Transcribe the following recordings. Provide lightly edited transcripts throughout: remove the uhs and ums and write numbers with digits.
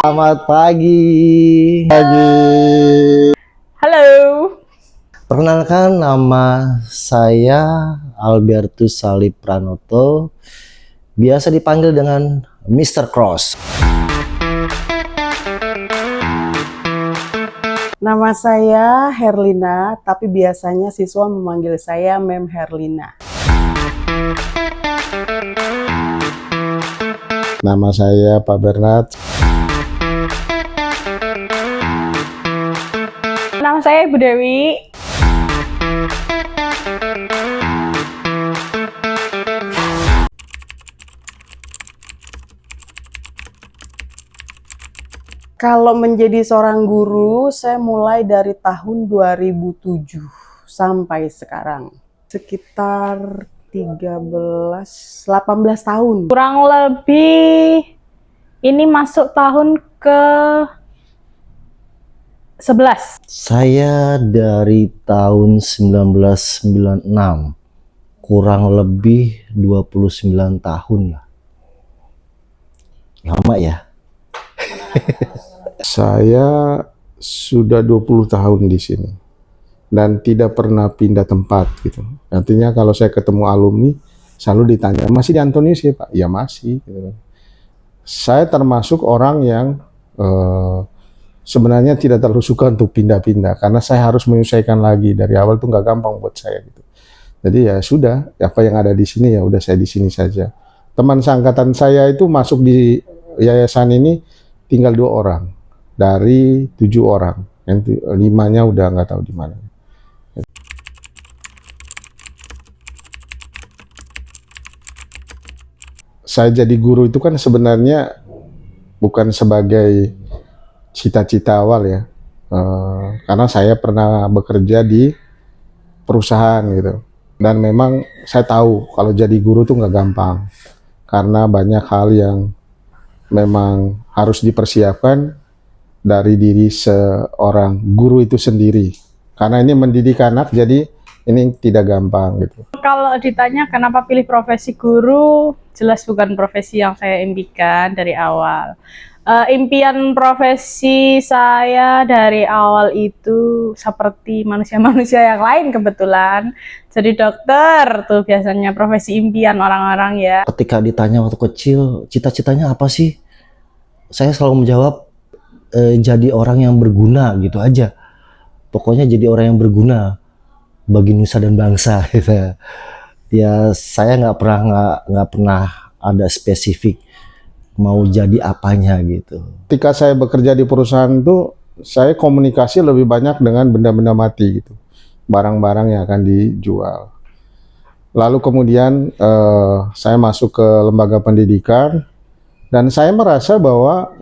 Selamat pagi. Halo. Perkenalkan, nama saya Albertus Salib Pranoto, biasa dipanggil dengan Mr. Cross. Nama saya Herlina, tapi biasanya siswa memanggil saya Mem Herlina. Nama saya Pak Bernard. Nama saya Ibu Dewi. Kalau menjadi seorang guru, saya mulai dari tahun 2007 sampai sekarang. Sekitar 18 tahun. Kurang lebih ini masuk tahun ke 11. Saya dari tahun 1996, kurang lebih 29 tahun lah. Lama ya? Saya sudah 20 tahun di sini dan tidak pernah pindah tempat gitu. Artinya kalau saya ketemu alumni selalu ditanya, masih di Antonius ya Pak? Ya masih. Gitu. Saya termasuk orang yang sebenarnya tidak terlalu suka untuk pindah-pindah karena saya harus menyesuaikan lagi dari awal tuh nggak gampang buat saya gitu. Jadi ya sudah, apa yang ada di sini ya udah saya di sini saja. Teman seangkatan saya itu masuk di yayasan ini tinggal 2 orang dari 7 orang, yang 5-nya udah nggak tahu di mana. Saya jadi guru itu kan sebenarnya bukan sebagai cita-cita awal ya, karena saya pernah bekerja di perusahaan gitu, dan memang saya tahu kalau jadi guru tuh nggak gampang, karena banyak hal yang memang harus dipersiapkan dari diri seorang guru itu sendiri. Karena ini mendidik anak, jadi ini tidak gampang gitu. Kalau ditanya kenapa pilih profesi guru, jelas bukan profesi yang saya impikan dari awal. Impian profesi saya dari awal itu seperti manusia-manusia yang lain kebetulan. Jadi dokter tuh biasanya profesi impian orang-orang ya. Ketika ditanya waktu kecil, cita-citanya apa sih? Saya selalu menjawab, jadi orang yang berguna gitu aja. Pokoknya jadi orang yang berguna bagi nusa dan bangsa gitu. Ya saya nggak pernah ada spesifik mau jadi apanya gitu. Ketika saya bekerja di perusahaan itu, saya komunikasi lebih banyak dengan benda-benda mati gitu, barang-barang yang akan dijual. Lalu kemudian saya masuk ke lembaga pendidikan dan saya merasa bahwa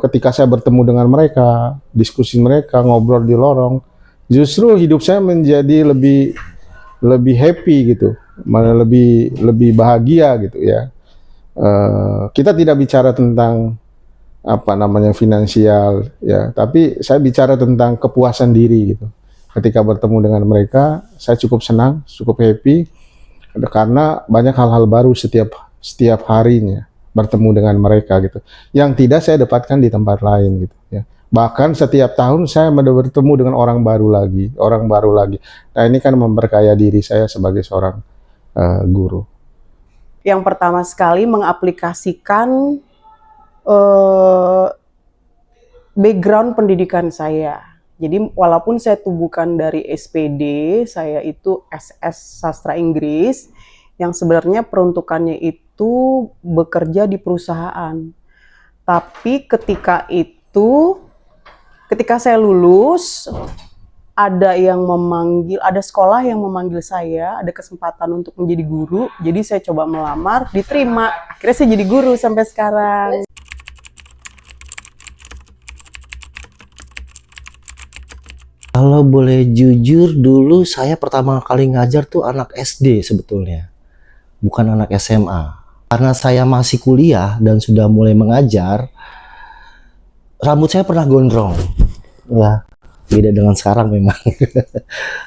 ketika saya bertemu dengan mereka, diskusi mereka, ngobrol di lorong, justru hidup saya menjadi lebih happy gitu, malah lebih bahagia gitu ya. Kita tidak bicara tentang apa namanya finansial ya, tapi saya bicara tentang kepuasan diri gitu. Ketika bertemu dengan mereka, saya cukup senang, cukup happy karena banyak hal-hal baru setiap harinya bertemu dengan mereka gitu, yang tidak saya dapatkan di tempat lain gitu ya. Bahkan setiap tahun saya bertemu dengan orang baru lagi. Nah ini kan memperkaya diri saya sebagai seorang guru. Yang pertama sekali mengaplikasikan background pendidikan saya. Jadi walaupun saya tuh bukan dari SPD, saya itu SS Sastra Inggris, yang sebenarnya peruntukannya itu bekerja di perusahaan. Tapi ketika saya lulus, ada sekolah yang memanggil saya, ada kesempatan untuk menjadi guru, jadi saya coba melamar, diterima, akhirnya saya jadi guru sampai sekarang. Kalau boleh jujur, dulu saya pertama kali ngajar tuh anak SD sebetulnya, bukan anak SMA. Karena saya masih kuliah dan sudah mulai mengajar, rambut saya pernah gondrong. Ya, beda dengan sekarang memang.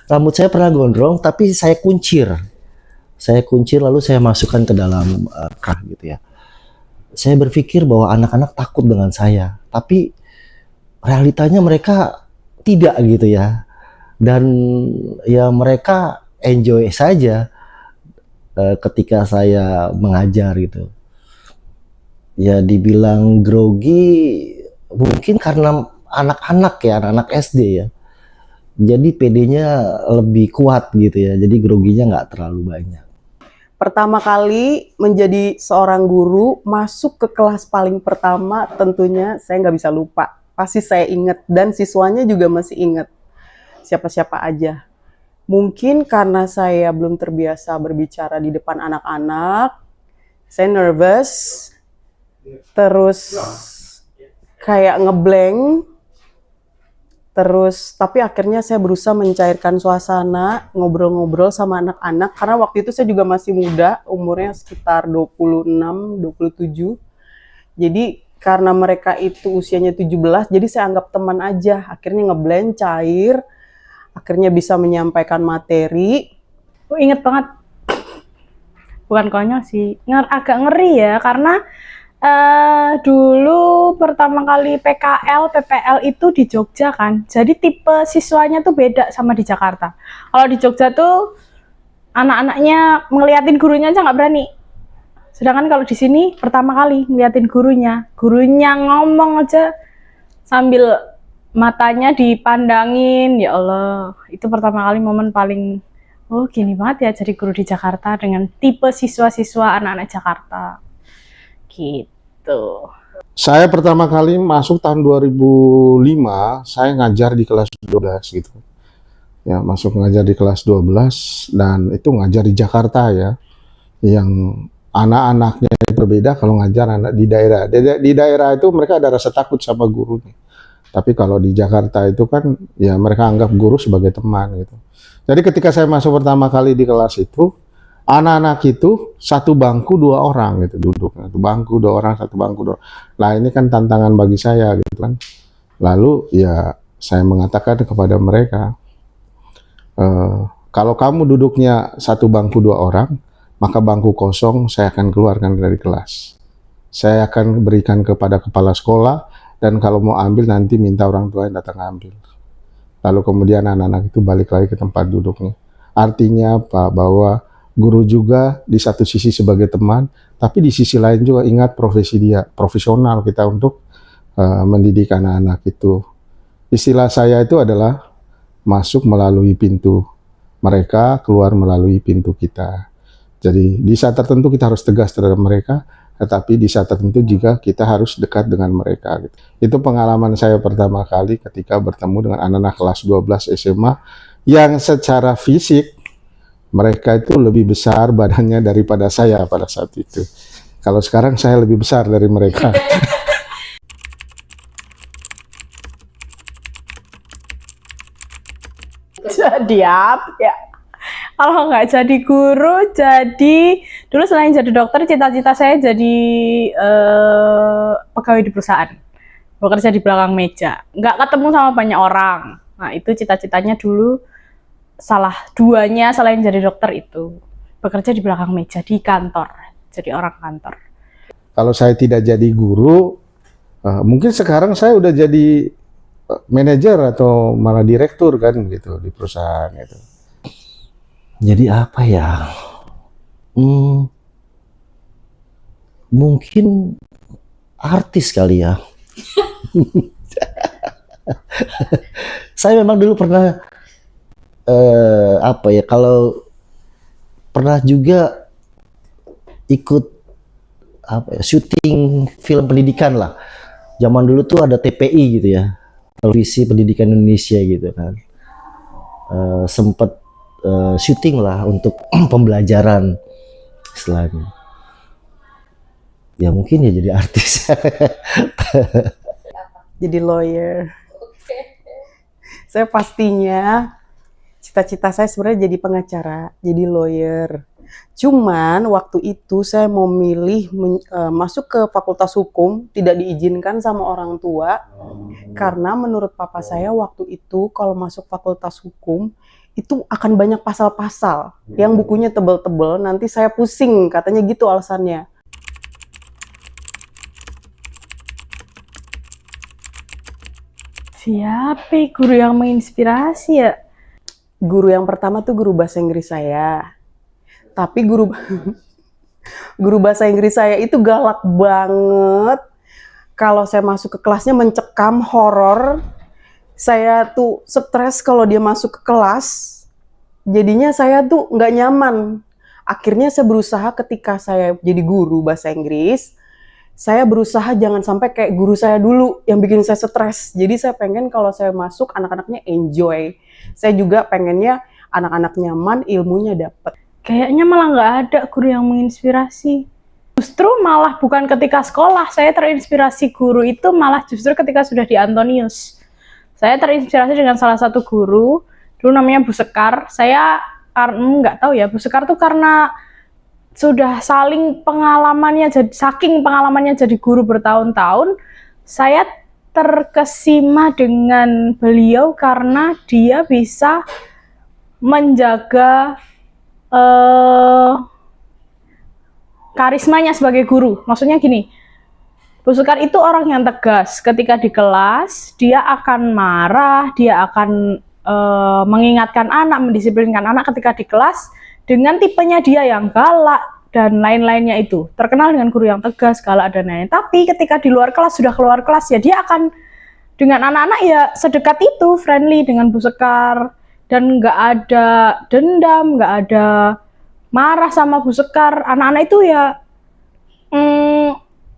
Rambut saya pernah gondrong, tapi saya kuncir lalu saya masukkan ke dalam kah gitu ya. saya berpikir bahwa anak-anak takut dengan saya, tapi realitanya mereka tidak gitu ya. Dan ya mereka enjoy saja ketika saya mengajar gitu. Ya dibilang grogi mungkin karena anak-anak ya, anak-anak SD ya. Jadi PD-nya lebih kuat gitu ya, jadi groginya nggak terlalu banyak. Pertama kali menjadi seorang guru, masuk ke kelas paling pertama, tentunya saya nggak bisa lupa. Pasti saya ingat, dan siswanya juga masih ingat siapa-siapa aja. Mungkin karena saya belum terbiasa berbicara di depan anak-anak, saya nervous, terus kayak ngeblank, terus tapi akhirnya saya berusaha mencairkan suasana, ngobrol-ngobrol sama anak-anak, karena waktu itu saya juga masih muda, umurnya sekitar 26, 27. Jadi karena mereka itu usianya 17, jadi saya anggap teman aja. Akhirnya ngeblend, cair, akhirnya bisa menyampaikan materi. Aku inget banget, bukan konyol sih, agak ngeri ya, karena dulu pertama kali PPL itu di Jogja kan, jadi tipe siswanya tuh beda sama di Jakarta. Kalau di Jogja tuh anak-anaknya ngeliatin gurunya aja nggak berani, sedangkan kalau di sini pertama kali ngeliatin gurunya ngomong aja sambil matanya dipandangin. Ya Allah, itu pertama kali momen paling, oh gini banget ya jadi guru di Jakarta dengan tipe siswa-siswa anak-anak Jakarta gitu. Saya pertama kali masuk tahun 2005, saya ngajar di kelas 12 gitu. Ya, masuk ngajar di kelas 12 dan itu ngajar di Jakarta ya. Yang anak-anaknya berbeda kalau ngajar anak di daerah. Di daerah itu mereka ada rasa takut sama gurunya. Tapi kalau di Jakarta itu kan ya mereka anggap guru sebagai teman gitu. Jadi ketika saya masuk pertama kali di kelas itu, anak-anak itu satu bangku 2 orang gitu duduk, satu bangku 2 orang, satu bangku 2 orang. Nah ini kan tantangan bagi saya gitu kan. Lalu ya saya mengatakan kepada mereka, kalau kamu duduknya satu bangku 2 orang, maka bangku kosong saya akan keluarkan dari kelas. Saya akan berikan kepada kepala sekolah, dan kalau mau ambil nanti minta orang tua yang datang ambil. Lalu kemudian anak-anak itu balik lagi ke tempat duduknya. Artinya apa? Bahwa guru juga di satu sisi sebagai teman, tapi di sisi lain juga ingat profesi dia, profesional kita untuk mendidik anak-anak itu. Istilah saya itu adalah masuk melalui pintu mereka, keluar melalui pintu kita. Jadi di saat tertentu kita harus tegas terhadap mereka, tetapi di saat tertentu juga kita harus dekat dengan mereka. Gitu. Itu pengalaman saya pertama kali ketika bertemu dengan anak-anak kelas 12 SMA yang secara fisik mereka itu lebih besar badannya daripada saya pada saat itu. Kalau sekarang saya lebih besar dari mereka. Jadi apa ya? Kalau nggak jadi guru, dulu selain jadi dokter, cita-cita saya jadi pegawai di perusahaan, bekerja di belakang meja, nggak ketemu sama banyak orang. Nah itu cita-citanya dulu, salah duanya selain jadi dokter itu bekerja di belakang meja di kantor, jadi orang kantor. Kalau saya tidak jadi guru, mungkin sekarang saya udah jadi manajer atau malah direktur kan gitu di perusahaan itu. Jadi apa ya? Mungkin artis kali ya. Saya memang dulu pernah apa ya? Kalau pernah juga ikut apa ya, syuting film pendidikan lah. Zaman dulu tuh ada TPI gitu ya, Televisi Pendidikan Indonesia gitu kan. Sempet syuting lah untuk pembelajaran istilahnya. Ya mungkin ya jadi artis. Jadi lawyer. Saya pastinya cita-cita saya sebenarnya jadi pengacara, jadi lawyer. Cuman waktu itu saya mau milih masuk ke fakultas hukum, tidak diizinkan sama orang tua. Karena menurut papa saya waktu itu kalau masuk fakultas hukum, itu akan banyak pasal-pasal yang bukunya tebel-tebel, nanti saya pusing, katanya gitu alasannya. Siapa guru yang menginspirasi ya? Guru yang pertama tuh guru bahasa Inggris saya. Tapi guru bahasa Inggris saya itu galak banget. Kalau saya masuk ke kelasnya mencekam, horor. Saya tuh stres kalau dia masuk ke kelas. Jadinya saya tuh nggak nyaman. Akhirnya saya berusaha ketika saya jadi guru bahasa Inggris, saya berusaha jangan sampai kayak guru saya dulu yang bikin saya stres. Jadi saya pengen kalau saya masuk anak-anaknya enjoy. Saya juga pengennya anak-anak nyaman, ilmunya dapet. Kayaknya malah nggak ada guru yang menginspirasi. Justru malah bukan ketika sekolah, saya terinspirasi guru itu malah justru ketika sudah di Antonius. Saya terinspirasi dengan salah satu guru, dulu namanya Bu Sekar. Saya nggak tahu ya, Bu Sekar tuh karena sudah saking pengalamannya jadi guru bertahun-tahun, saya terkesima dengan beliau karena dia bisa menjaga karismanya sebagai guru. Maksudnya gini, Bu Sekar itu orang yang tegas. Ketika di kelas, dia akan marah, dia akan mengingatkan anak, mendisiplinkan anak ketika di kelas dengan tipenya dia yang galak dan lain-lainnya itu. Terkenal dengan guru yang tegas, galak dan lain-lain. Tapi ketika di luar kelas, sudah keluar kelas ya dia akan dengan anak-anak ya sedekat itu, friendly dengan Bu Sekar. Dan nggak ada dendam, nggak ada marah sama Bu Sekar. Anak-anak itu ya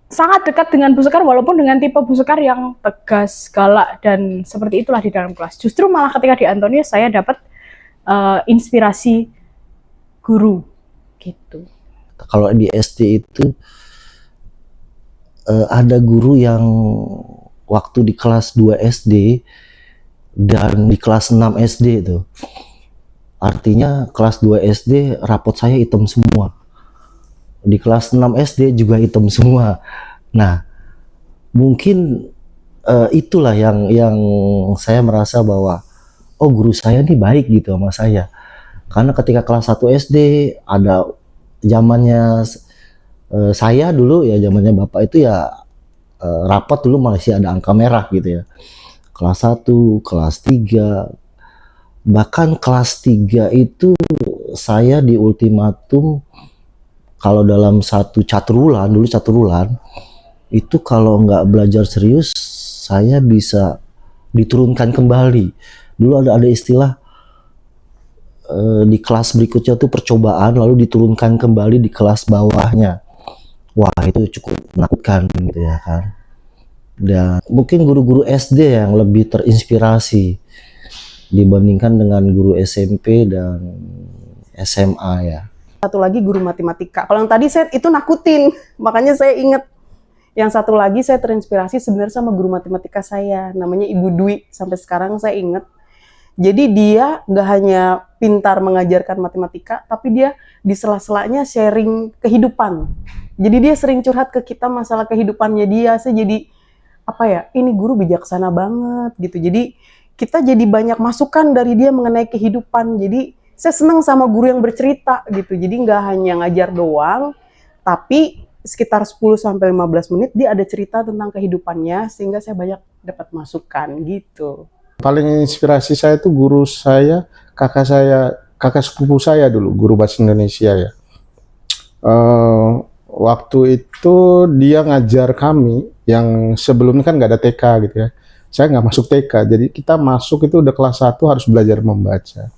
sangat dekat dengan Bu Sekar walaupun dengan tipe Bu Sekar yang tegas, galak, dan seperti itulah di dalam kelas. Justru malah ketika di Antonius saya dapat inspirasi guru gitu. Kalau di SD itu ada guru yang waktu di kelas 2 SD dan di kelas 6 SD itu. Artinya kelas 2 SD rapot saya hitam semua. Di kelas 6 SD juga hitam semua. Nah, mungkin itulah yang saya merasa bahwa oh guru saya ini baik gitu sama saya. Karena ketika kelas 1 SD ada zamannya saya dulu ya, zamannya Bapak itu ya rapot dulu masih ada angka merah gitu ya. Kelas 1, kelas 3, bahkan kelas 3 itu saya di ultimatum kalau dalam satu caturulan, dulu caturulan, itu kalau nggak belajar serius, saya bisa diturunkan kembali. Dulu ada istilah di kelas berikutnya tuh percobaan, lalu diturunkan kembali di kelas bawahnya. Wah itu cukup menakutkan gitu ya kan. Dan mungkin guru-guru SD yang lebih terinspirasi dibandingkan dengan guru SMP dan SMA ya. Satu lagi guru matematika. Kalau yang tadi saya itu nakutin, makanya saya ingat. Yang satu lagi saya terinspirasi sebenarnya sama guru matematika saya, namanya Ibu Dwi. Sampai sekarang saya ingat. Jadi dia nggak hanya pintar mengajarkan matematika, tapi dia di sela-selanya sharing kehidupan. Jadi dia sering curhat ke kita masalah kehidupannya dia. Saya jadi apa ya? Ini guru bijaksana banget gitu. Jadi kita jadi banyak masukan dari dia mengenai kehidupan. Jadi saya senang sama guru yang bercerita gitu. Jadi nggak hanya ngajar doang, tapi sekitar 10-15 menit dia ada cerita tentang kehidupannya sehingga saya banyak dapat masukan gitu. Paling inspirasi saya itu guru saya, kakak sepupu saya dulu, guru bahasa Indonesia ya. Waktu itu dia ngajar kami yang sebelumnya kan nggak ada TK gitu ya. Saya nggak masuk TK, jadi kita masuk itu udah kelas 1 harus belajar membaca.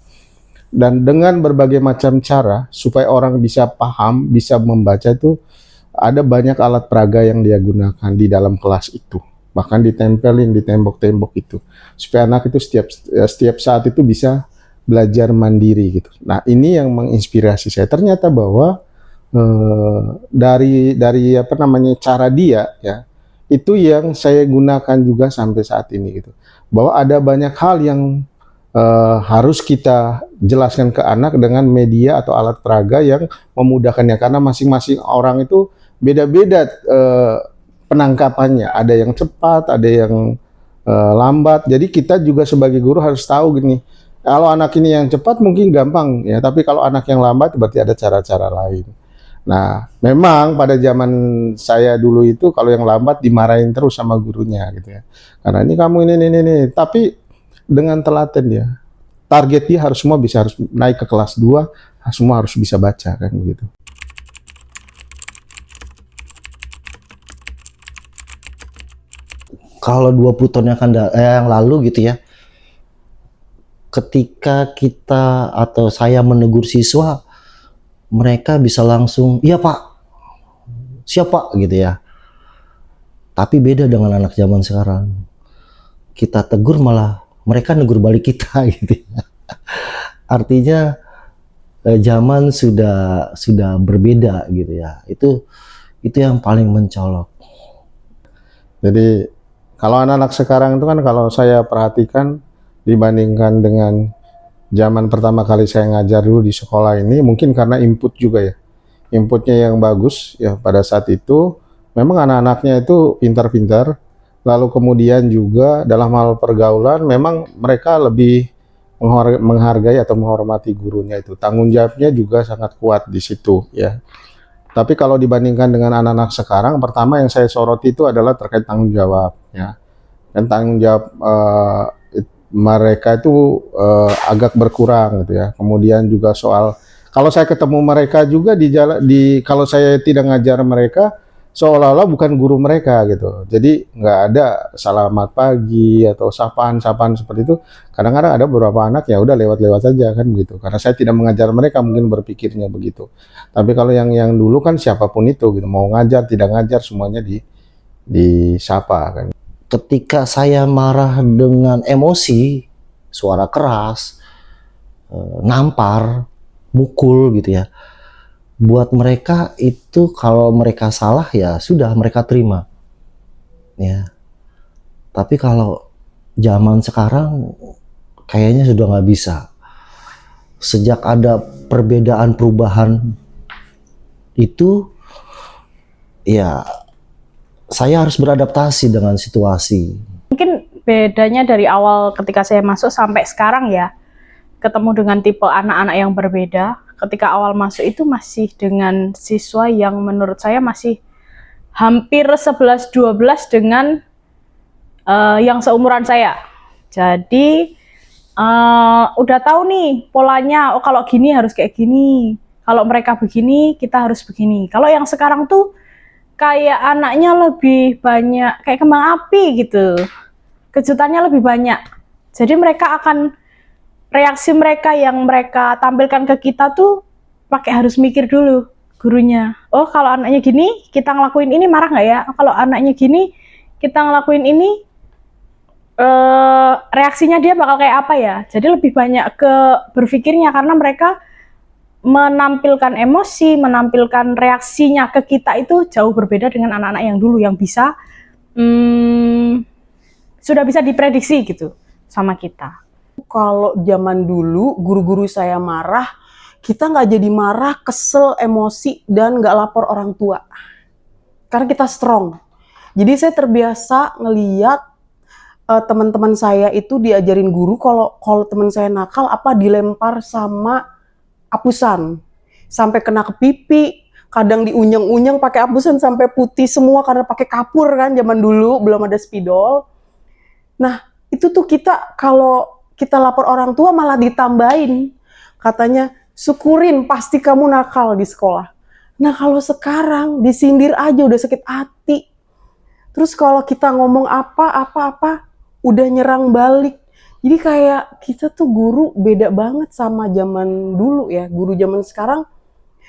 Dan dengan berbagai macam cara supaya orang bisa paham, bisa membaca itu ada banyak alat peraga yang dia gunakan di dalam kelas itu. Bahkan ditempelin di tembok-tembok itu. Supaya anak itu setiap saat itu bisa belajar mandiri gitu. Nah, ini yang menginspirasi saya. Ternyata bahwa dari apa namanya cara dia ya, itu yang saya gunakan juga sampai saat ini gitu. Bahwa ada banyak hal yang harus kita jelaskan ke anak dengan media atau alat peraga yang memudahkannya, karena masing-masing orang itu beda-beda penangkapannya, ada yang cepat, ada yang lambat. Jadi kita juga sebagai guru harus tahu gini, kalau anak ini yang cepat mungkin gampang ya, tapi kalau anak yang lambat berarti ada cara-cara lain. Nah, memang pada zaman saya dulu itu kalau yang lambat dimarahin terus sama gurunya gitu ya. Karena ini kamu ini. Tapi dengan telaten dia. Target dia harus semua bisa harus naik ke kelas 2, semua harus bisa baca kan begitu. Kalau 20 tahun yang lalu gitu ya, ketika kita atau saya menegur siswa, mereka bisa langsung, iya Pak, siap Pak gitu ya. Tapi beda dengan anak zaman sekarang. Kita tegur malah mereka negur balik kita gitu ya. Artinya zaman sudah berbeda gitu ya. Itu yang paling mencolok. Jadi kalau anak-anak sekarang itu kan kalau saya perhatikan dibandingkan dengan zaman pertama kali saya ngajar dulu di sekolah ini, mungkin karena input juga ya. Inputnya yang bagus ya pada saat itu, memang anak-anaknya itu pintar-pintar, lalu kemudian juga dalam hal pergaulan memang mereka lebih menghargai atau menghormati gurunya itu. Tanggung jawabnya juga sangat kuat di situ ya. Tapi kalau dibandingkan dengan anak-anak sekarang, pertama yang saya soroti itu adalah terkait tanggung jawab ya. Dan tanggung jawab mereka itu agak berkurang gitu ya. Kemudian juga soal kalau saya ketemu mereka juga di jalan kalau saya tidak ngajar mereka seolah-olah bukan guru mereka gitu. Jadi nggak ada selamat pagi atau sapaan-sapaan seperti itu. Kadang-kadang ada beberapa anak ya udah lewat-lewat saja kan begitu. Karena saya tidak mengajar mereka mungkin berpikirnya begitu. Tapi kalau yang dulu kan siapapun itu gitu, mau ngajar tidak ngajar semuanya disapa kan. Ketika saya marah dengan emosi, suara keras, nampar, mukul gitu ya. Buat mereka itu kalau mereka salah ya sudah mereka terima. Ya. Tapi kalau zaman sekarang kayaknya sudah nggak bisa. Sejak ada perubahan itu ya saya harus beradaptasi dengan situasi. Mungkin bedanya dari awal ketika saya masuk sampai sekarang ya, ketemu dengan tipe anak-anak yang berbeda. Ketika awal masuk itu masih dengan siswa yang menurut saya masih hampir 11-12 dengan yang seumuran saya. Jadi udah tahu nih polanya, oh kalau gini harus kayak gini. Kalau mereka begini, kita harus begini. Kalau yang sekarang tuh kayak anaknya lebih banyak kayak kembang api gitu. Kejutannya lebih banyak. Jadi mereka akan reaksi mereka yang mereka tampilkan ke kita tuh pakai harus mikir dulu gurunya. Oh kalau anaknya gini kita ngelakuin ini marah nggak ya? Kalau anaknya gini kita ngelakuin ini reaksinya dia bakal kayak apa ya? Jadi lebih banyak ke berpikirnya karena mereka menampilkan emosi, menampilkan reaksinya ke kita itu jauh berbeda dengan anak-anak yang dulu yang bisa sudah bisa diprediksi gitu sama kita. Kalau zaman dulu guru-guru saya marah, kita nggak jadi marah, kesel, emosi, dan nggak lapor orang tua. Karena kita strong. Jadi saya terbiasa ngeliat teman-teman saya itu diajarin guru kalau teman saya nakal apa dilempar sama apusan. Sampai kena ke pipi, kadang diunyeng-unyeng pakai apusan sampai putih semua karena pakai kapur kan zaman dulu, belum ada spidol. Nah, itu tuh kita kalau kita lapor orang tua malah ditambahin. Katanya, syukurin pasti kamu nakal di sekolah. Nah kalau sekarang disindir aja udah sakit hati. Terus kalau kita ngomong apa-apa udah nyerang balik. Jadi kayak kita tuh guru beda banget sama zaman dulu ya. Guru zaman sekarang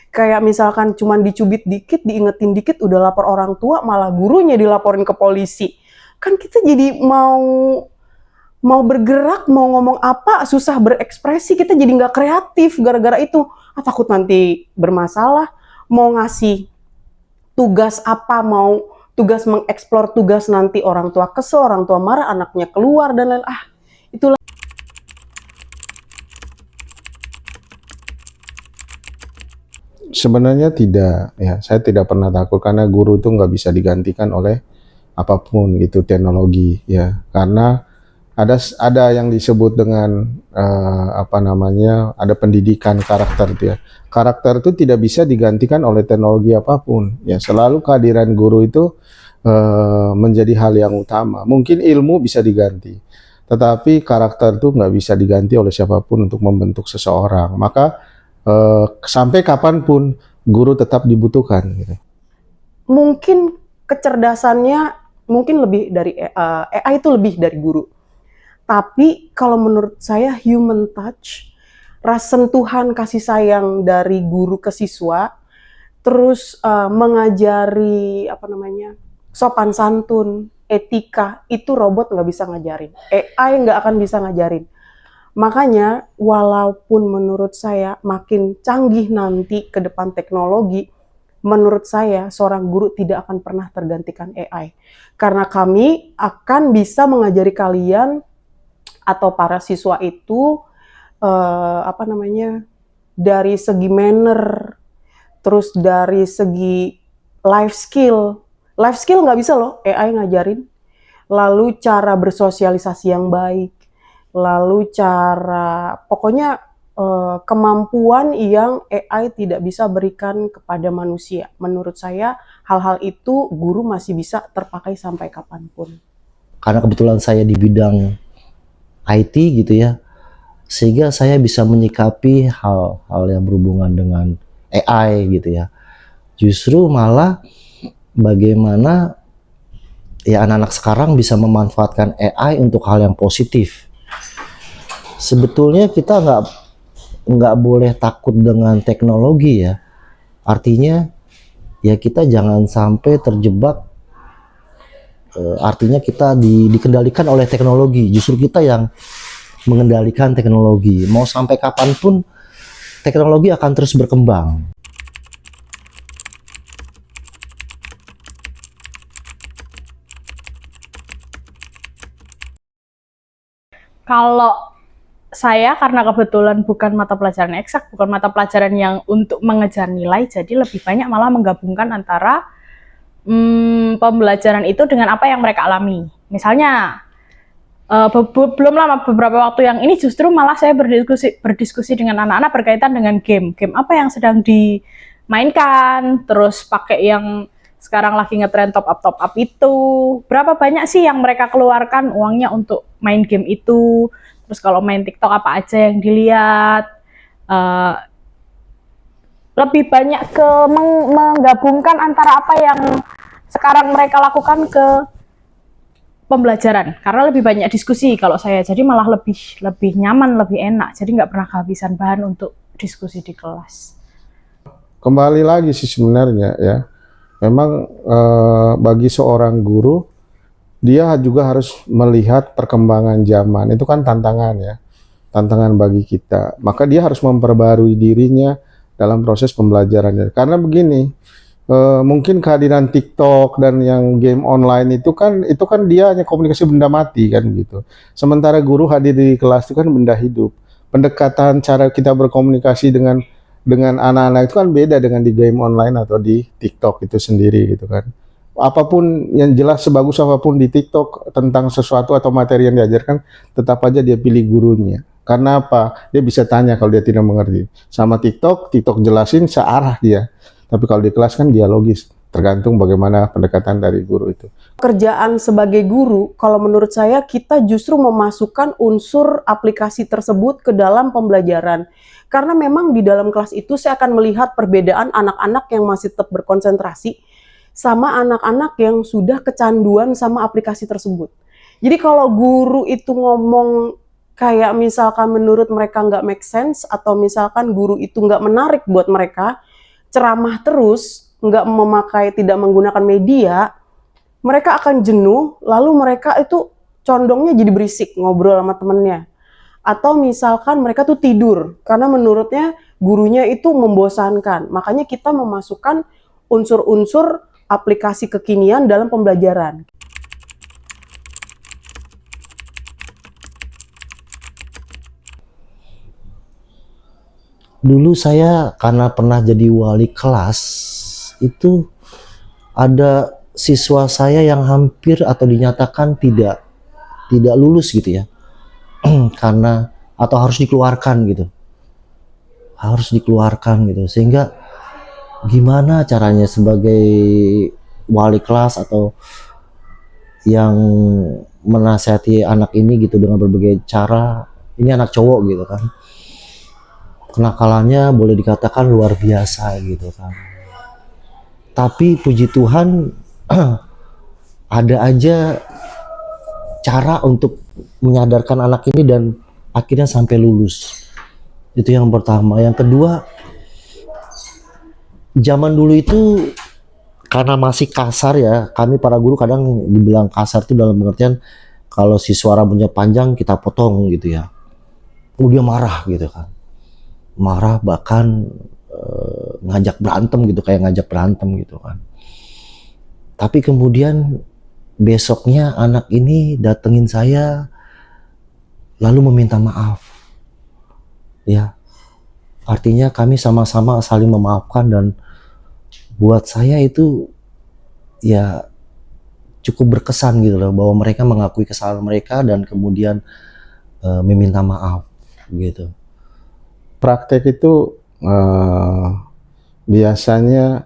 kayak misalkan cuman dicubit dikit, diingetin dikit udah lapor orang tua, malah gurunya dilaporin ke polisi. Kan kita jadi mau bergerak, mau ngomong apa, susah berekspresi, kita jadi nggak kreatif gara-gara itu. Takut nanti bermasalah, mau ngasih tugas apa, mau tugas mengeksplor tugas nanti orang tua kesel, orang tua marah, anaknya keluar, dan lain-lain. Itulah. Sebenarnya tidak, ya saya tidak pernah takut karena guru itu nggak bisa digantikan oleh apapun gitu teknologi ya, karena ada yang disebut dengan ada pendidikan karakter itu ya. Karakter itu tidak bisa digantikan oleh teknologi apapun. Ya, selalu kehadiran guru itu menjadi hal yang utama. Mungkin ilmu bisa diganti, tetapi karakter itu nggak bisa diganti oleh siapapun untuk membentuk seseorang. Maka sampai kapanpun guru tetap dibutuhkan. Gitu. Mungkin kecerdasannya mungkin lebih dari AI itu lebih dari guru. Tapi kalau menurut saya human touch, rasa sentuhan kasih sayang dari guru ke siswa, terus mengajari sopan santun, etika, itu robot nggak bisa ngajarin. AI nggak akan bisa ngajarin. Makanya walaupun menurut saya makin canggih nanti ke depan teknologi, menurut saya seorang guru tidak akan pernah tergantikan AI. Karena kami akan bisa mengajari kalian atau para siswa itu dari segi manner, terus dari segi life skill nggak bisa loh AI ngajarin. Lalu cara bersosialisasi yang baik, lalu pokoknya kemampuan yang AI tidak bisa berikan kepada manusia. Menurut saya hal-hal itu guru masih bisa terpakai sampai kapanpun. Karena kebetulan saya di bidang IT gitu ya, sehingga saya bisa menyikapi hal-hal yang berhubungan dengan AI gitu ya. Justru malah bagaimana ya anak-anak sekarang bisa memanfaatkan AI untuk hal yang positif. Sebetulnya kita nggak boleh takut dengan teknologi ya. Artinya ya kita jangan sampai terjebak. Artinya kita dikendalikan oleh teknologi. Justru kita yang mengendalikan teknologi. Mau sampai kapanpun teknologi akan terus berkembang. Kalau saya karena kebetulan bukan mata pelajaran eksak, bukan mata pelajaran yang untuk mengejar nilai, jadi lebih banyak malah menggabungkan antara pembelajaran itu dengan apa yang mereka alami. Misalnya belum lama beberapa waktu yang ini justru malah saya berdiskusi dengan anak-anak berkaitan dengan game apa yang sedang dimainkan, terus pakai yang sekarang lagi ngetren top up itu, berapa banyak sih yang mereka keluarkan uangnya untuk main game itu, terus kalau main TikTok apa aja yang dilihat. Lebih banyak ke menggabungkan antara apa yang sekarang mereka lakukan ke pembelajaran, karena lebih banyak diskusi kalau saya, jadi malah lebih nyaman, lebih enak, jadi nggak pernah kehabisan bahan untuk diskusi di kelas. Kembali lagi sih sebenarnya ya, memang bagi seorang guru dia juga harus melihat perkembangan zaman, itu kan tantangan ya, tantangan bagi kita, maka dia harus memperbarui dirinya dalam proses pembelajarannya. Karena begini, mungkin kehadiran TikTok dan yang game online itu kan dia hanya komunikasi benda mati kan gitu. Sementara guru hadir di kelas itu kan benda hidup. Pendekatan cara kita berkomunikasi dengan anak-anak itu kan beda dengan di game online atau di TikTok itu sendiri gitu kan. Apapun yang jelas, sebagus apapun di TikTok tentang sesuatu atau materi yang diajarkan, tetap aja dia pilih gurunya. Karena apa? Dia bisa tanya kalau dia tidak mengerti. Sama TikTok jelasin searah dia. Tapi kalau di kelas kan dialogis, tergantung bagaimana pendekatan dari guru itu. Kerjaan sebagai guru, kalau menurut saya kita justru memasukkan unsur aplikasi tersebut ke dalam pembelajaran. Karena memang di dalam kelas itu saya akan melihat perbedaan anak-anak yang masih tetap berkonsentrasi sama anak-anak yang sudah kecanduan sama aplikasi tersebut. Jadi kalau guru itu ngomong kayak misalkan menurut mereka nggak make sense, atau misalkan guru itu nggak menarik buat mereka, ceramah terus, tidak menggunakan media, mereka akan jenuh, lalu mereka itu condongnya jadi berisik, ngobrol sama temennya. Atau misalkan mereka tuh tidur, karena menurutnya gurunya itu membosankan. Makanya kita memasukkan unsur-unsur aplikasi kekinian dalam pembelajaran. Dulu saya karena pernah jadi wali kelas, itu ada siswa saya yang hampir atau dinyatakan tidak tidak lulus gitu ya. Karena atau harus dikeluarkan gitu. Harus dikeluarkan gitu. Sehingga gimana caranya sebagai wali kelas atau yang menasihati anak ini gitu dengan berbagai cara. Ini anak cowok gitu kan. Kenakalannya boleh dikatakan luar biasa gitu kan. Tapi puji Tuhan ada aja cara untuk menyadarkan anak ini dan akhirnya sampai lulus. Itu yang pertama. Yang kedua, zaman dulu itu karena masih kasar ya, kami para guru kadang dibilang kasar itu dalam pengertian kalau si suara rambutnya panjang kita potong gitu ya. Dia marah gitu kan. Marah bahkan ngajak berantem gitu, kayak ngajak berantem gitu kan. Tapi kemudian besoknya anak ini datengin saya lalu meminta maaf. Ya. Artinya kami sama-sama saling memaafkan dan buat saya itu ya cukup berkesan gitu loh, bahwa mereka mengakui kesalahan mereka dan kemudian meminta maaf gitu. Praktek itu biasanya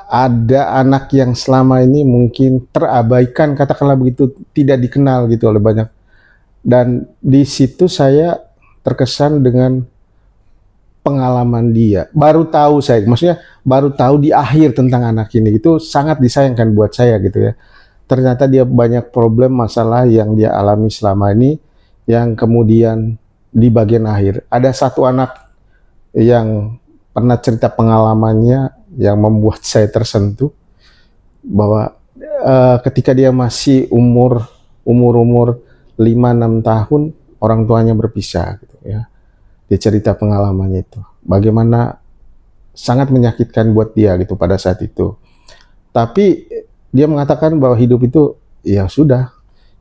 ada anak yang selama ini mungkin terabaikan, katakanlah begitu, tidak dikenal gitu oleh banyak. Dan di situ saya terkesan dengan pengalaman dia. Baru tahu saya, maksudnya baru tahu di akhir tentang anak ini. Itu sangat disayangkan buat saya gitu ya. Ternyata dia banyak problem, masalah yang dia alami selama ini, yang kemudian di bagian akhir ada satu anak yang pernah cerita pengalamannya yang membuat saya tersentuh, bahwa ketika dia masih umur 5-6 tahun orang tuanya berpisah gitu ya. Dia cerita pengalamannya itu, bagaimana sangat menyakitkan buat dia gitu pada saat itu. Tapi dia mengatakan bahwa hidup itu ya sudah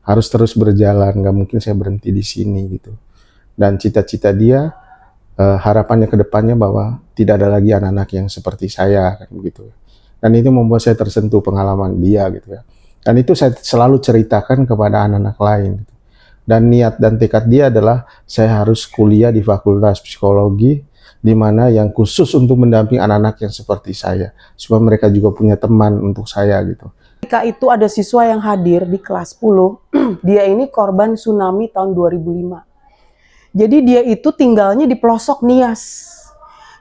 harus terus berjalan, nggak mungkin saya berhenti di sini gitu. Dan cita-cita dia, harapannya ke depannya bahwa tidak ada lagi anak-anak yang seperti saya kan begitu. Dan itu membuat saya tersentuh pengalaman dia gitu ya. Dan itu saya selalu ceritakan kepada anak-anak lain gitu. Dan niat dan tekad dia adalah saya harus kuliah di Fakultas Psikologi, di mana yang khusus untuk mendampingi anak-anak yang seperti saya, supaya mereka juga punya teman untuk saya gitu. Ketika itu ada siswa yang hadir di kelas 10, dia ini korban tsunami tahun 2005. Jadi dia itu tinggalnya di pelosok Nias.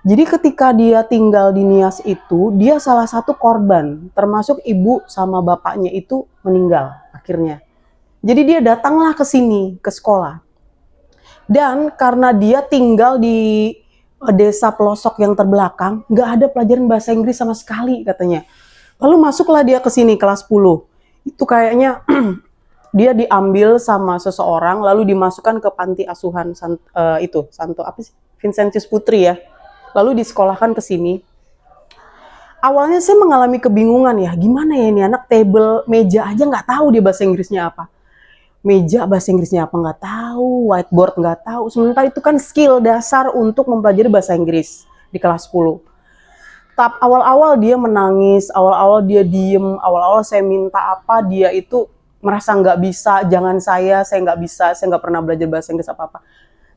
Jadi ketika dia tinggal di Nias itu, dia salah satu korban, termasuk ibu sama bapaknya itu meninggal akhirnya. Jadi dia datanglah ke sini, ke sekolah. Dan karena dia tinggal di desa pelosok yang terbelakang, nggak ada pelajaran bahasa Inggris sama sekali katanya. Lalu masuklah dia ke sini kelas 10. Itu kayaknya dia diambil sama seseorang lalu dimasukkan ke panti asuhan Santo apa sih? Vincentius Putri ya. Lalu disekolahkan ke sini. Awalnya saya mengalami kebingungan ya, gimana ya ini anak table, meja aja nggak tahu dia bahasa Inggrisnya apa. Meja bahasa Inggrisnya apa nggak tahu, whiteboard nggak tahu. Sementara itu kan skill dasar untuk mempelajari bahasa Inggris di kelas 10. Awal-awal dia menangis, awal-awal dia diem, awal-awal saya minta apa, dia itu merasa nggak bisa, jangan saya nggak bisa, saya nggak pernah belajar bahasa Inggris apa-apa.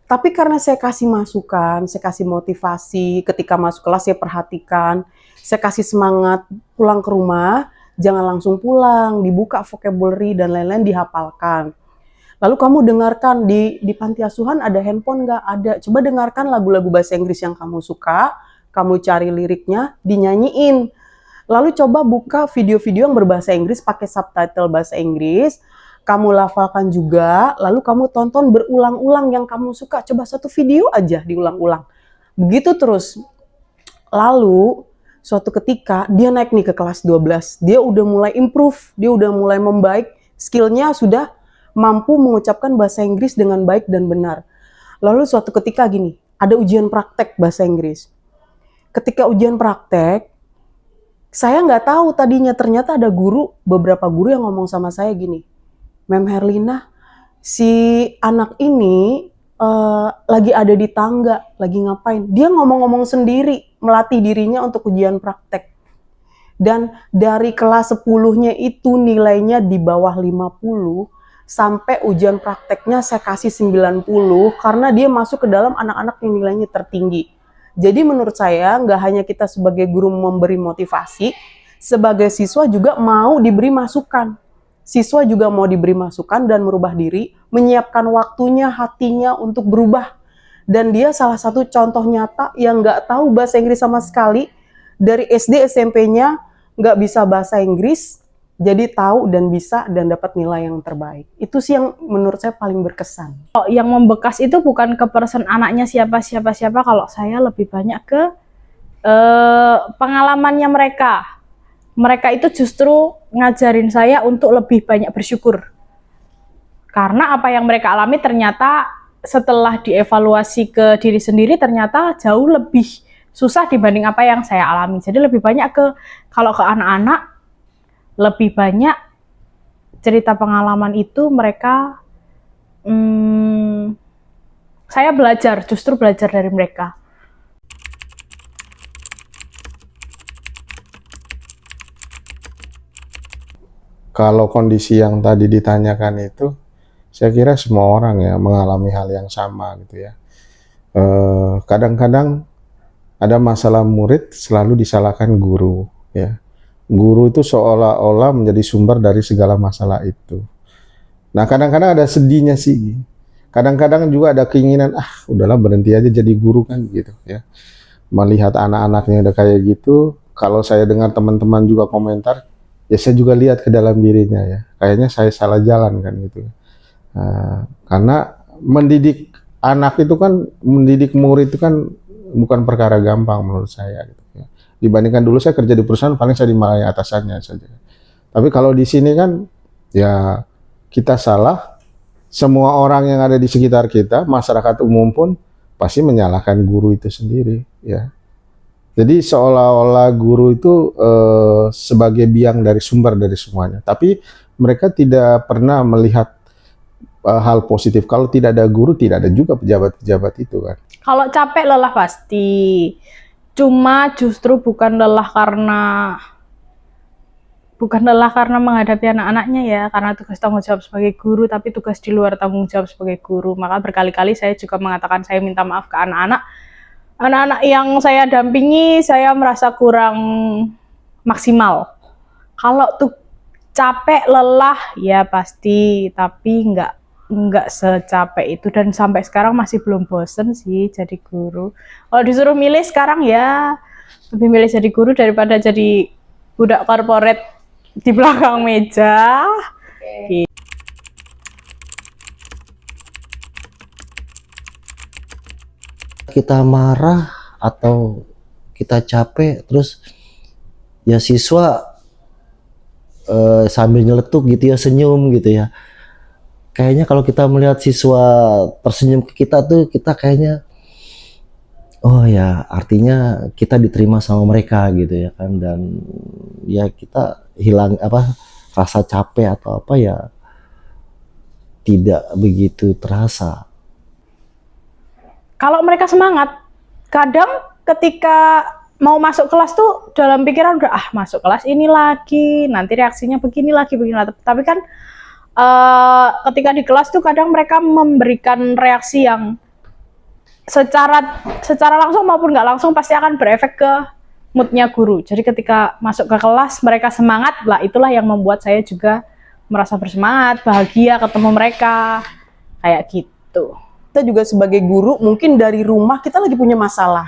Tapi karena saya kasih masukan, saya kasih motivasi, ketika masuk kelas saya perhatikan, saya kasih semangat, pulang ke rumah, jangan langsung pulang, dibuka vocabulary dan lain-lain dihafalkan. Lalu kamu dengarkan di panti asuhan ada handphone nggak? Ada. Coba dengarkan lagu-lagu bahasa Inggris yang kamu suka, kamu cari liriknya, dinyanyiin. Lalu coba buka video-video yang berbahasa Inggris pakai subtitle bahasa Inggris, kamu lafalkan juga, lalu kamu tonton berulang-ulang yang kamu suka. Coba satu video aja diulang-ulang. Begitu terus. Lalu suatu ketika dia naik nih ke kelas 12, dia udah mulai improve, dia udah mulai membaik, skillnya sudah mampu mengucapkan bahasa Inggris dengan baik dan benar. Lalu suatu ketika gini, ada ujian praktek bahasa Inggris. Ketika ujian praktek, saya nggak tahu tadinya, ternyata ada beberapa guru yang ngomong sama saya gini, Mem Herlina, si anak ini lagi ada di tangga, lagi ngapain? Dia ngomong-ngomong sendiri, melatih dirinya untuk ujian praktek. Dan dari kelas 10-nya itu nilainya di bawah 50, sampai ujian prakteknya saya kasih 90 karena dia masuk ke dalam anak-anak yang nilainya tertinggi. Jadi menurut saya nggak hanya kita sebagai guru memberi motivasi, sebagai siswa juga mau diberi masukan. Siswa juga mau diberi masukan dan merubah diri, menyiapkan waktunya, hatinya untuk berubah. Dan dia salah satu contoh nyata yang nggak tahu bahasa Inggris sama sekali, dari SD SMP-nya nggak bisa bahasa Inggris, jadi tahu dan bisa dan dapat nilai yang terbaik. Itu sih yang menurut saya paling berkesan. Oh, yang membekas itu bukan ke person anaknya siapa, kalau saya lebih banyak ke pengalamannya mereka. Mereka itu justru ngajarin saya untuk lebih banyak bersyukur. Karena apa yang mereka alami ternyata setelah dievaluasi ke diri sendiri ternyata jauh lebih susah dibanding apa yang saya alami. Jadi lebih banyak kalau ke anak-anak, lebih banyak cerita pengalaman itu mereka, saya justru belajar dari mereka. Kalau kondisi yang tadi ditanyakan itu, saya kira semua orang ya mengalami hal yang sama gitu ya. Kadang-kadang ada masalah murid selalu disalahkan guru ya. Guru itu seolah-olah menjadi sumber dari segala masalah itu. Nah, kadang-kadang ada sedihnya sih. Kadang-kadang juga ada keinginan, udahlah berhenti aja jadi guru kan gitu ya. Melihat anak-anaknya udah kayak gitu, kalau saya dengar teman-teman juga komentar, ya saya juga lihat ke dalam dirinya ya. Kayaknya saya salah jalan kan gitu. Karena mendidik anak itu kan, mendidik murid itu kan bukan perkara gampang menurut saya gitu ya. Dibandingkan dulu saya kerja di perusahaan, paling saya dimarahi atasannya saja. Tapi kalau di sini kan ya kita salah, semua orang yang ada di sekitar kita, masyarakat umum pun pasti menyalahkan guru itu sendiri ya. Jadi seolah-olah guru itu sebagai biang dari sumber dari semuanya. Tapi mereka tidak pernah melihat hal positif. Kalau tidak ada guru, tidak ada juga pejabat-pejabat itu kan. Kalau capek lelah pasti. Cuma justru bukan lelah karena menghadapi anak-anaknya ya, karena tugas tanggung jawab sebagai guru, tapi tugas di luar tanggung jawab sebagai guru. Maka berkali-kali saya juga mengatakan saya minta maaf ke anak-anak yang saya dampingi, saya merasa kurang maksimal. Kalau tuh capek, lelah, ya pasti, tapi nggak secapek itu, dan sampai sekarang masih belum bosen sih jadi guru. Kalau disuruh milih sekarang ya lebih milih jadi guru daripada jadi budak korporat di belakang meja. Gitu. Kita marah atau kita capek, terus ya siswa sambil nyeletuk gitu ya, senyum gitu ya. Kayaknya kalau kita melihat siswa tersenyum ke kita tuh, kita kayaknya, oh ya artinya kita diterima sama mereka gitu ya kan. Dan ya kita hilang rasa capek atau apa ya tidak begitu terasa. Kalau mereka semangat, kadang ketika mau masuk kelas tuh dalam pikiran udah masuk kelas ini lagi, nanti reaksinya begini lagi. Tapi kan ketika di kelas tuh kadang mereka memberikan reaksi yang secara langsung maupun nggak langsung pasti akan berefek ke moodnya guru. Jadi ketika masuk ke kelas mereka semangat lah, itulah yang membuat saya juga merasa bersemangat, bahagia ketemu mereka kayak gitu. Kita juga sebagai guru, mungkin dari rumah kita lagi punya masalah.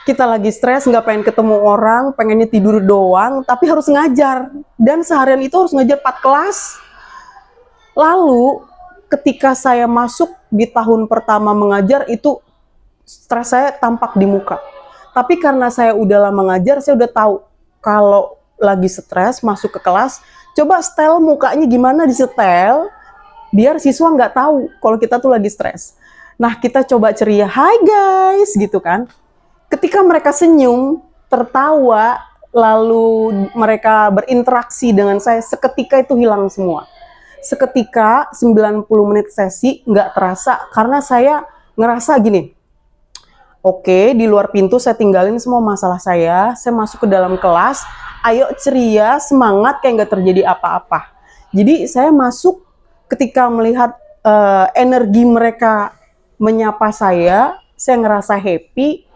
Kita lagi stres, nggak pengen ketemu orang, pengennya tidur doang, tapi harus ngajar. Dan seharian itu harus ngajar 4 kelas. Lalu ketika saya masuk di tahun pertama mengajar, itu stres saya tampak di muka. Tapi karena saya udah lama mengajar, saya udah tahu kalau lagi stres masuk ke kelas, coba setel mukanya gimana, disetel biar siswa nggak tahu kalau kita tuh lagi stres. Nah, kita coba ceria, "Hai guys," gitu kan. Ketika mereka senyum, tertawa, lalu mereka berinteraksi dengan saya, seketika itu hilang semua. Seketika 90 menit sesi nggak terasa, karena saya ngerasa gini, oke, di luar pintu saya tinggalin semua masalah saya masuk ke dalam kelas, ayo ceria, semangat, kayak nggak terjadi apa-apa. Jadi saya masuk ketika melihat energi mereka menyapa saya ngerasa happy.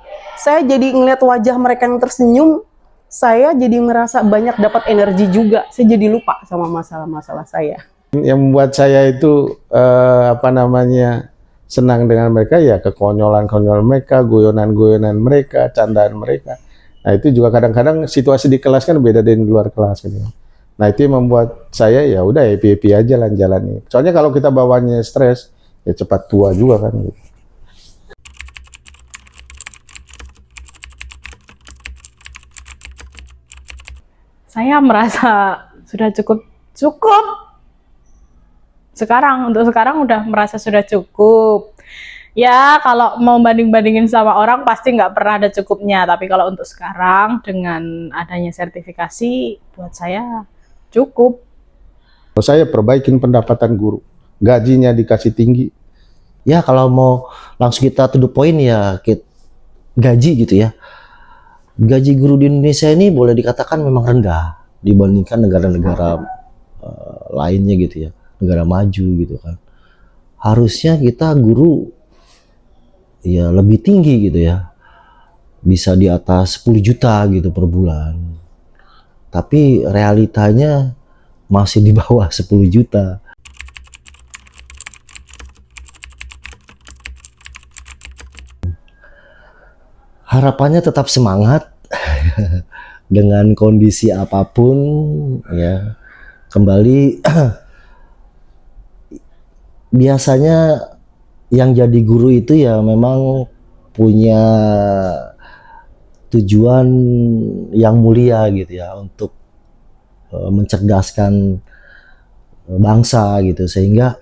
Saya jadi ngeliat wajah mereka yang tersenyum, saya jadi merasa banyak dapat energi juga. Saya jadi lupa sama masalah-masalah saya. Yang membuat saya itu senang dengan mereka ya kekonyolan-konyolan mereka, guyonan-guyonan mereka, candaan mereka. Nah itu juga kadang-kadang situasi di kelas kan beda dari luar kelas gitu. Nah itu yang membuat saya ya udah happy-happy aja lah jalani. Soalnya kalau kita bawanya stres ya cepat tua juga kan gitu. Saya merasa sudah cukup. Untuk sekarang udah merasa sudah cukup. Ya kalau mau banding-bandingin sama orang pasti nggak pernah ada cukupnya. Tapi kalau untuk sekarang dengan adanya sertifikasi buat saya cukup. Saya perbaikin pendapatan guru, gajinya dikasih tinggi. Ya kalau mau langsung kita to the point ya gaji gitu ya. Gaji guru di Indonesia ini boleh dikatakan memang rendah dibandingkan negara-negara lainnya gitu ya, negara maju gitu kan. Harusnya kita guru ya lebih tinggi gitu ya, bisa di atas 10 juta gitu per bulan. Tapi realitanya masih di bawah 10 juta. Harapannya tetap semangat dengan kondisi apapun ya. Kembali biasanya yang jadi guru itu ya memang punya tujuan yang mulia gitu ya, untuk mencerdaskan bangsa gitu, sehingga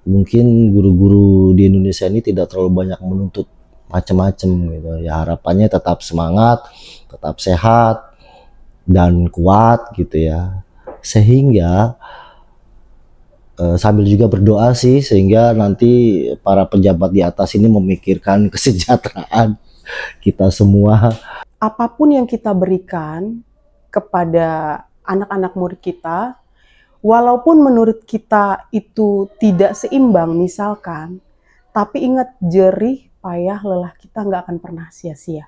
mungkin guru-guru di Indonesia ini tidak terlalu banyak menuntut macam-macam gitu ya. Harapannya tetap semangat, tetap sehat dan kuat gitu ya, sehingga sambil juga berdoa sih, sehingga nanti para pejabat di atas ini memikirkan kesejahteraan kita semua. Apapun yang kita berikan kepada anak-anak murid kita, walaupun menurut kita itu tidak seimbang misalkan, tapi ingat jerih, payah, lelah kita nggak akan pernah sia-sia.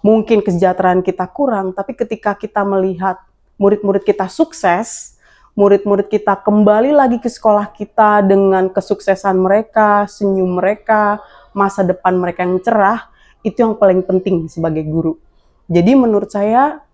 Mungkin kesejahteraan kita kurang, tapi ketika kita melihat murid-murid kita sukses, murid-murid kita kembali lagi ke sekolah kita dengan kesuksesan mereka, senyum mereka, masa depan mereka yang cerah, itu yang paling penting sebagai guru. Jadi menurut saya,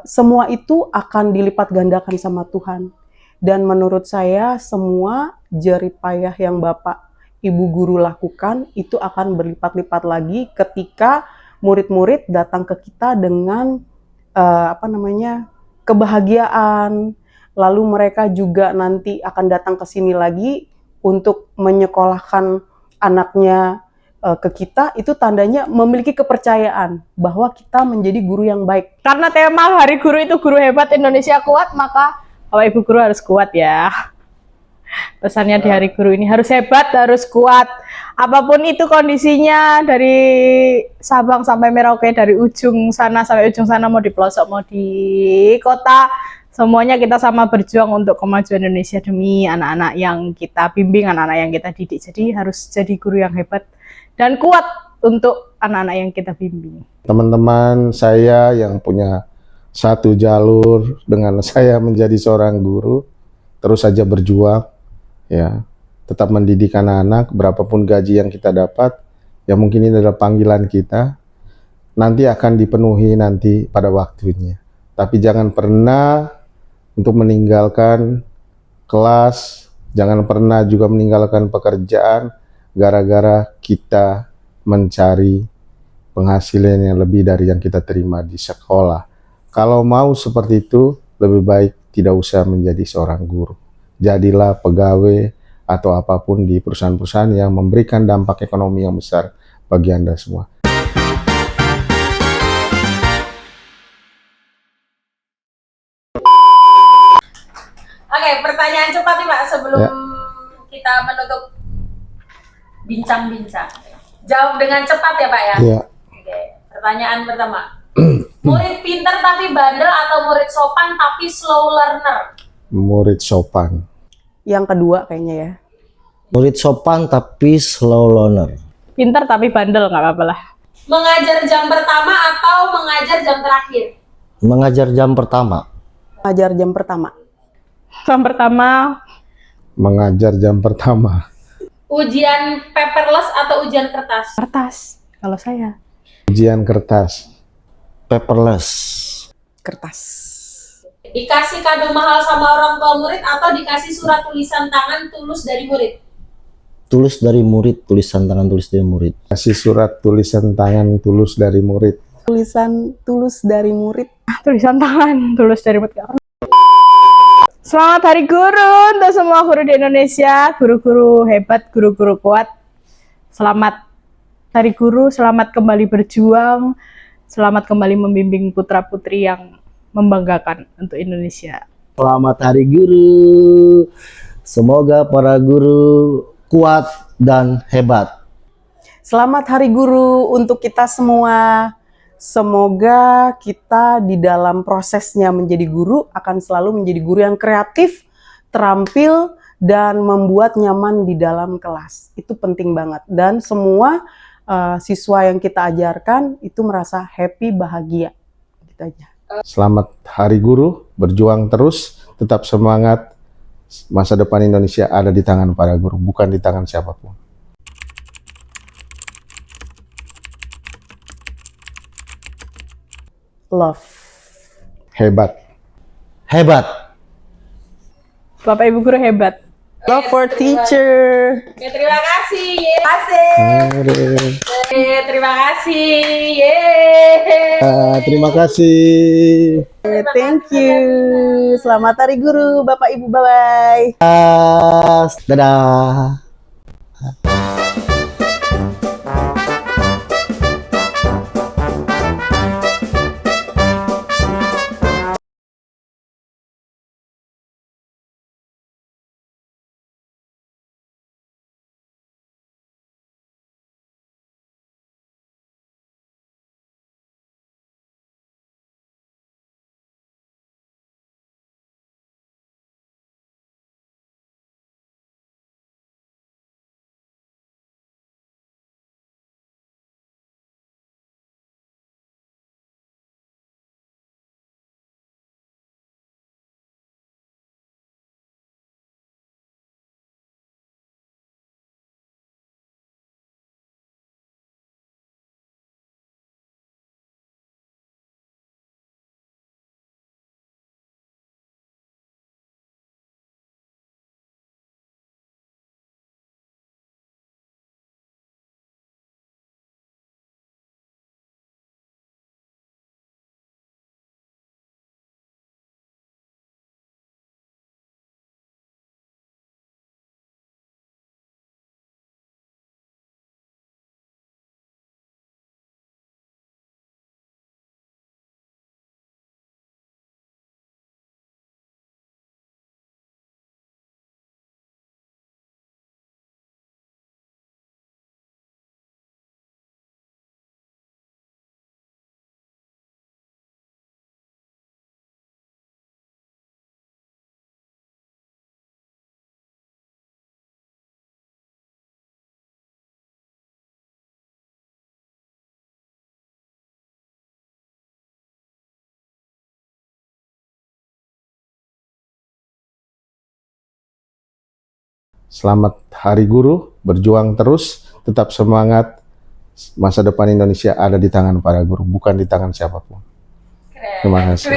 semua itu akan dilipat gandakan sama Tuhan. Dan menurut saya semua jerih payah yang Bapak Ibu guru lakukan itu akan berlipat-lipat lagi ketika murid-murid datang ke kita dengan kebahagiaan. Lalu mereka juga nanti akan datang ke sini lagi untuk menyekolahkan anaknya ke kita. Itu tandanya memiliki kepercayaan bahwa kita menjadi guru yang baik. Karena tema Hari Guru itu Guru Hebat Indonesia Kuat, maka Bapak Ibu guru harus kuat ya. Pesannya di Hari Guru ini harus hebat, harus kuat. Apapun itu kondisinya, dari Sabang sampai Merauke, dari ujung sana sampai ujung sana, mau di pelosok, mau di kota, semuanya kita sama berjuang untuk kemajuan Indonesia demi anak-anak yang kita bimbing, anak-anak yang kita didik. Jadi harus jadi guru yang hebat dan kuat untuk anak-anak yang kita bimbing. Teman-teman saya yang punya satu jalur dengan saya menjadi seorang guru, terus saja berjuang, ya, tetap mendidik anak-anak, berapapun gaji yang kita dapat, ya mungkin ini adalah panggilan kita, nanti akan dipenuhi nanti pada waktunya. Tapi jangan pernah untuk meninggalkan kelas, jangan pernah juga meninggalkan pekerjaan, gara-gara kita mencari penghasilan yang lebih dari yang kita terima di sekolah. Kalau mau seperti itu, lebih baik tidak usah menjadi seorang guru. Jadilah pegawai atau apapun di perusahaan-perusahaan yang memberikan dampak ekonomi yang besar bagi Anda semua. Oke, pertanyaan cepat nih Pak sebelum kita menutup bincang-bincang. Jawab dengan cepat ya Pak ya? Ya. Oke, pertanyaan pertama. Murid pintar tapi bandel atau murid sopan tapi slow learner? Murid sopan. Yang kedua kayaknya ya. Murid sopan tapi slow learner. Pintar tapi bandel, nggak apa-apa lah. Mengajar jam pertama atau mengajar jam terakhir? Mengajar jam pertama. Ajar jam pertama. Yang pertama, Mengajar jam pertama. Ujian paperless atau ujian kertas? kertas. Kalau saya. Ujian kertas. Paperless. Kertas. Dikasih kado mahal sama orang tua murid atau dikasih surat tulisan tangan tulus dari murid? Tulus dari murid, tulisan tangan tulis dari murid. Kasih surat tulisan tangan tulus dari murid. Tulisan tulus dari murid. Tulisan tangan tulus dari murid. Selamat Hari Guru untuk semua guru di Indonesia, guru-guru hebat, guru-guru kuat. Selamat Hari Guru, selamat kembali berjuang, selamat kembali membimbing putra-putri yang membanggakan untuk Indonesia. Selamat Hari Guru. Semoga para guru kuat dan hebat. Selamat Hari Guru untuk kita semua. Semoga kita di dalam prosesnya menjadi guru akan selalu menjadi guru yang kreatif, terampil, dan membuat nyaman di dalam kelas. Itu penting banget. Dan semua siswa yang kita ajarkan itu merasa happy, bahagia. Gitu aja. Selamat Hari Guru, berjuang terus, tetap semangat. Masa depan Indonesia ada di tangan para guru, bukan di tangan siapapun. Love. Hebat. Hebat. Bapak Ibu guru hebat. Love for teacher. Oke, terima kasih. Terima kasih. Terima kasih. Thank you. Selamat Hari Guru, Bapak Ibu. Bye-bye. Dadah. Selamat Hari Guru, berjuang terus, tetap semangat. Masa depan Indonesia ada di tangan para guru, bukan di tangan siapapun. Terima kasih.